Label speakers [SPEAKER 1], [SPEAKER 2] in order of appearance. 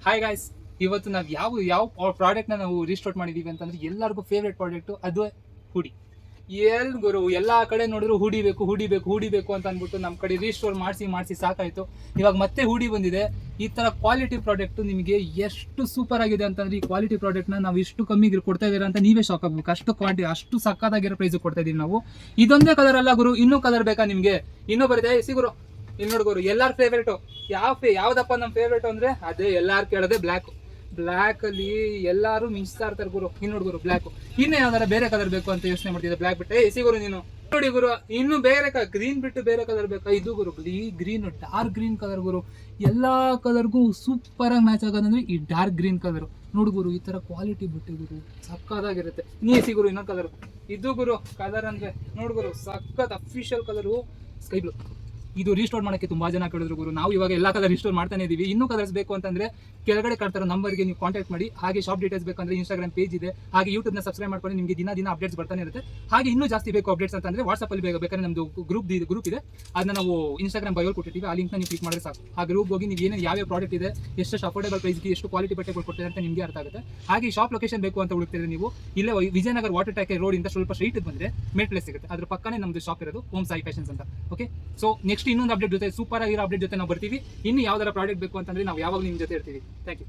[SPEAKER 1] Hi guys, ಇವತ್ತು ನಾವು ಯಾವ ಪ್ರಾಡಕ್ಟ್ನ ನಾವು ರಿಸ್ಟಾರ್ಟ್ ಮಾಡಿದೀವಿ ಅಂತಂದ್ರೆ ಎಲ್ಲರಿಗೂ ಫೇವ್ರೇಟ್ ಪ್ರಾಡಕ್ಟು ಅದು ಹುಡಿ. ಗುರು ಎಲ್ಲ ಕಡೆ ನೋಡಿದ್ರು ಹುಡಿ ಬೇಕು ಅಂತ ಅಂದ್ಬಿಟ್ಟು ನಮ್ಮ ಕಡೆ ರಿಸ್ಟೋರ್ ಮಾಡಿಸಿ ಸಾಕಾಯ್ತು. ಇವಾಗ ಮತ್ತೆ ಹುಡಿ ಬಂದಿದೆ. ಈ ತರ ಕ್ವಾಲಿಟಿ ಪ್ರಾಡಕ್ಟ್ ನಿಮಗೆ ಎಷ್ಟು ಸೂಪರ್ ಆಗಿದೆ ಅಂತಂದ್ರೆ ಈ ಕ್ವಾಲಿಟಿ ಪ್ರಾಡಕ್ಟ್ನ ನಾವು ಇಷ್ಟು ಕಮ್ಮಿಗೆ ಕೊಡ್ತಾ ಇದ್ದೀರಾ ಅಂತ ನೀವೇ ಶಾಕ್ ಆಗ್ಬೇಕು. ಅಷ್ಟು ಕ್ವಾಲಿಟಿ, ಅಷ್ಟು ಸಕ್ಕತ್ತಾಗಿರೋ ಪ್ರೈಸ್ ಕೊಡ್ತಾ ಇದೀವಿ ನಾವು. ಇದೊಂದೇ ಕಲರ್ ಅಲ್ಲ ಗುರು, ಇನ್ನೂ ಕಲರ್ ಬೇಕಾ ನಿಮಗೆ? ಇನ್ನೂ ಬರುತ್ತೆ ಗುರು. ಇಲ್ಲಿ ನೋಡ್ಗೋರು, ಎಲ್ಲಾರ ಫೇವ್ರೇಟು ಯಾವ್ದಪ್ಪ ನಮ್ಮ ಫೇವ್ರೇಟ್ ಅಂದ್ರೆ ಅದೇ ಎಲ್ಲಾರು ಕೇಳೋದೆ ಬ್ಲ್ಯಾಕ್ ಅಲ್ಲಿ ಎಲ್ಲಾರು ಮಿಂಚ್ತಾ ಇರ್ತಾರೆ ಗುರು. ಇನ್ನು ನೋಡ್ಗುರು ಬ್ಲ್ಯಾಕ್, ಇನ್ನು ಯಾವ್ದಾರ ಬೇರೆ ಕಲರ್ ಬೇಕು ಅಂತ ಯೋಚನೆ ಮಾಡ್ತಿದ್ದೆ. ಬ್ಲ್ಯಾಕ್ ಬಿಟ್ಟೆ ಗುರು ನೀನು ನೋಡಿ ಗುರು, ಇನ್ನು ಬೇರೆ ಗ್ರೀನ್ ಬಿಟ್ಟು ಬೇರೆ ಕಲರ್ ಬೇಕಾ? ಇದು ಗುರು ಗ್ರೀನ್, ಡಾರ್ಕ್ ಗ್ರೀನ್ ಕಲರ್ ಗುರು. ಎಲ್ಲಾ ಕಲರ್ಗೂ ಸೂಪರ್ ಆಗಿ ಮ್ಯಾಚ್ ಆಗೋದಂದ್ರೆ ಈ ಡಾರ್ಕ್ ಗ್ರೀನ್ ಕಲರ್. ನೋಡ್ಗುರು, ಈ ತರ ಕ್ವಾಲಿಟಿ ಬಿಟ್ಟು ಗುರು ಸಕ್ಕತ್ತಾಗಿರುತ್ತೆ. ನೀ ಗುರು ಇನ್ನೊಂದು ಕಲರ್, ಇದು ಗುರು ಕಲರ್ ಅಂದ್ರೆ ನೋಡ್ಗುರು ಸಕ್ಕತ್ ಅಫಿಷಿಯಲ್ ಕಲರು ಸ್ಕೈ ಬ್ಲೂ. ಇದು ರಿಸ್ಟೋರ್ ಮಾಡೋಕ್ಕೆ ತುಂಬಾ ಜನ ಕೇಳಿದ್ರು ಗುರು. ನಾವು ಇವಾಗ ಎಲ್ಲ ಕಲರ್ ರಿಸ್ಟೋರ್ ಮಾಡ್ತಾನೆ ಇದೀವಿ. ಇನ್ನೂ ಕಲರ್ಸ್ ಬೇಕು ಅಂತಂದ್ರೆ ಕೆಳಗಡೆ ಕಾಡ್ತಾರೋ ನಂಬರ್ಗೆ ನೀವು ಕಾಂಟ್ಯಾಕ್ಟ್ ಮಾಡಿ. ಹಾಗೆ ಶಾಪ್ ಡೀಟೇಲ್ಸ್ ಬೇಕಂದ್ರೆ ಇನ್ಸ್ಟಾಗ್ರಾಮ್ ಪೇಜ್ ಇದೆ, ಹಾಗೆ ಯೂಟ್ಯೂಬ್ನ ಸಬ್ಸ್ಕ್ರೈಬ್ ಮಾಡ್ಕೊಂಡು ನಿಮಗೆ ದಿನ ಅಪ್ಡೇಟ್ಸ್ ಬರ್ತಾನೆ ಇರುತ್ತೆ. ಹಾಗೆ ಇನ್ನೂ ಜಾಸ್ತಿ ಬೇಕು ಅಪ್ಡೇಟ್ಸ್ ಅಂತಂದ್ರೆ ವಾಟ್ಸಪ್ಪಲ್ಲಿ ಬೇಕಾದ್ರೆ ನಮ್ಮದು ಗ್ರೂಪ್ ಇದೆ, ಅದನ್ನ ನಾವು ಇನ್ಸ್ಟಾಗ್ರಾಮ್ ಬಯೋಲ್ ಕೊಟ್ಟಿರ್ತೀವಿ. ಆ ಲಿಂಕ್ನ ನೀವು ಕ್ಲಿಕ್ ಮಾಡಿದ್ರೆ ಸಾಕು. ಆ ಗ್ರೂಪ್ ಹೋಗಿ ನೀವು ಏನೇನು ಯಾವ ಪ್ರಾಡಕ್ಟ್ ಇದೆ, ಎಷ್ಟು ಅಫೋರ್ಡೇಬಲ್ ಪ್ರೈಸ್ಗೆ ಎಷ್ಟು ಕ್ವಾಲಿಟಿ ಬಟ್ಟೆಗಳು ಕೊಡ್ತಾರೆ ಅಂತ ನಿಮಗೆ ಅರ್ಥ ಆಗುತ್ತೆ. ಹಾಗೆ ಈ ಶಾಪ್ ಲೊಕೇಶನ್ ಬೇಕು ಅಂತ ಹುಡುಕ್ತಿದ್ರೆ ನೀವು ಇಲ್ಲೇ ವಿಜಯನಗರ ವಾಟರ್ ಟ್ಯಾಂಕ್ ರೋಡ್ ಇಂದ ಸ್ವಲ್ಪ ಸ್ಟ್ರೈಟ್ ಬಂದ್ರೆ ಮೇಟ್ ಪ್ಲೇಸ್ ಸಿಗುತ್ತೆ. ಅದ್ರ ಪಕ್ಕನೇ ನಮ್ಮದು ಶಾಪ್ ಇರೋದು, ಓಂ ಸಾಯಿ ಫ್ಯಾಷನ್ಸ್ ಅಂತ. ಓಕೆ, ಸೊ ನೆಕ್ಸ್ಟ್ ಇನ್ನೊಂದು ಅಪ್ಡೇಟ್ ಜೊತೆ, ಸೂಪರ್ ಆಗಿರೋ ಅಪ್ಡೇಟ್ ಜೊತೆ ನಾವು ಬರ್ತೀವಿ. ಇನ್ನು ಯಾವ್ದಾರ ಪ್ರಾಡಕ್ಟ್ ಬೇಕು ಅಂತಂದ್ರೆ ನಾವು ಯಾವಾಗ ನಿಮ್ಮ ಜೊತೆ ಇರ್ತೀವಿ. Thank you.